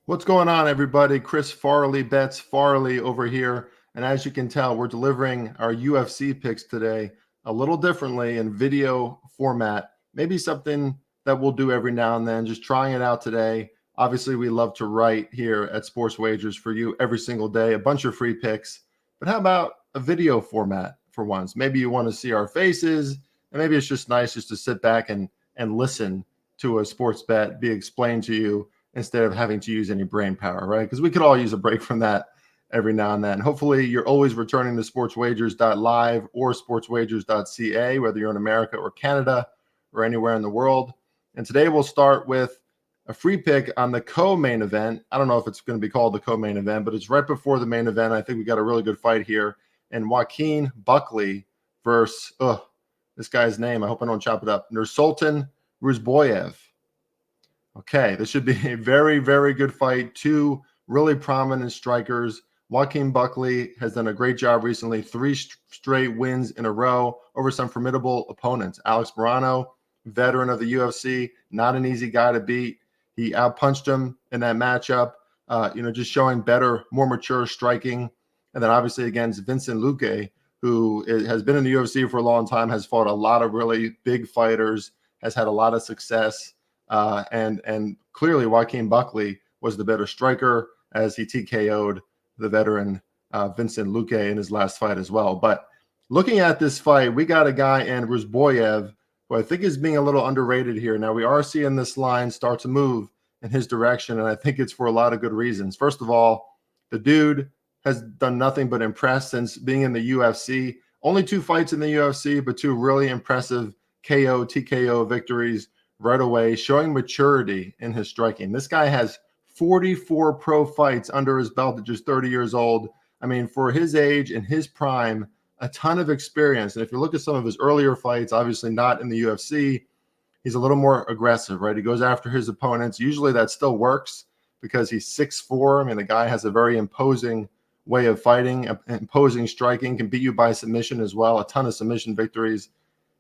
What's going on, everybody? Chris Farley, Bets Farley over here. And as you can tell, we're delivering our UFC picks today a little differently in video format. Maybe something that we'll do every now and then, just trying it out today. Obviously, we love to write here at Sports Wagers for you every single day, a bunch of free picks. But how about a video format for once? Maybe you want to see our faces, and maybe it's just nice just to sit back and listen to a sports bet be explained to you instead of having to use any brain power, right? Because we could all use a break from that every now and then. Hopefully, you're always returning to SportsWagers.live or SportsWagers.ca, whether you're in America or Canada or anywhere in the world. And today we'll start with a free pick on the co-main event. I don't know if it's going to be called the co-main event, but it's right before the main event. I think we got a really good fight here. And Joaquin Buckley versus, this guy's name, I hope I don't chop it up, Nursultan Ruziboev. Okay, this should be a very, very good fight. Two really prominent strikers. Joaquin Buckley has done a great job recently. Three straight wins in a row over some formidable opponents. Alex Morano, veteran of the UFC, not an easy guy to beat. He outpunched him in that matchup, just showing better, more mature striking. And then obviously against Vincent Luque, who has been in the UFC for a long time, has fought a lot of really big fighters, has had a lot of success. And clearly Joaquin Buckley was the better striker as he TKO'd the veteran Vincent Luque in his last fight as well. But looking at this fight, we got a guy in Ruziboev who I think is being a little underrated here. Now, we are seeing this line start to move in his direction, and I think it's for a lot of good reasons. First of all, the dude has done nothing but impress since being in the UFC. Only 2 fights in the UFC, but 2 really impressive KO, TKO victories right away, showing maturity in his striking. This guy has 44 pro fights under his belt at just 30 years old. I mean, for his age and his prime, a ton of experience. And if you look at some of his earlier fights, obviously not in the UFC, he's a little more aggressive, right? He goes after his opponents. Usually that still works because he's 6'4". I mean, the guy has a very imposing way of fighting, imposing striking, can beat you by submission as well, a ton of submission victories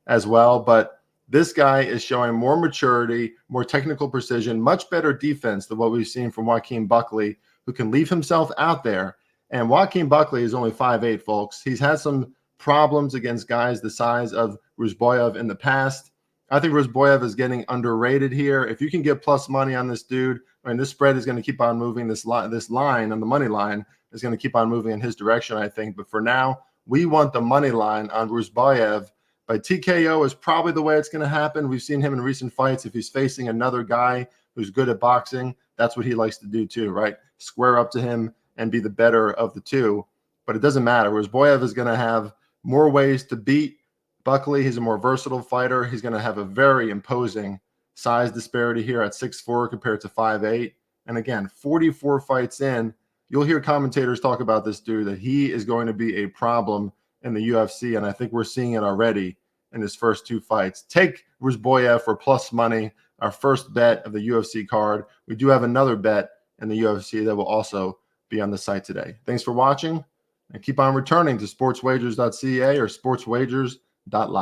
as well. But this guy is showing more maturity, more technical precision, much better defense than what we've seen from Joaquin Buckley, who can leave himself out there. And Joaquin Buckley is only 5'8", folks. He's had some problems against guys the size of Ruziboev in the past. I think Ruziboev is getting underrated here. If you can get plus money on this dude, I mean, this spread is going to keep on moving. This line on the money line is going to keep on moving in his direction, I think. But for now, we want the money line on Ruziboev. By TKO is probably the way it's going to happen. We've seen him in recent fights. If he's facing another guy who's good at boxing, that's what he likes to do too, right? Square up to him and be the better of the two. But it doesn't matter. Ruziboev is going to have more ways to beat Buckley. He's a more versatile fighter. He's going to have a very imposing size disparity here at 6'4" compared to 5'8". And again, 44 fights in, you'll hear commentators talk about this dude, that he is going to be a problem in the UFC, and I think we're seeing it already in his first 2 fights. Take Ruziboev for plus money, our first bet of the UFC card. We do have another bet in the UFC that will also be on the site today. Thanks for watching, and keep on returning to SportsWagers.ca or SportsWagers.live.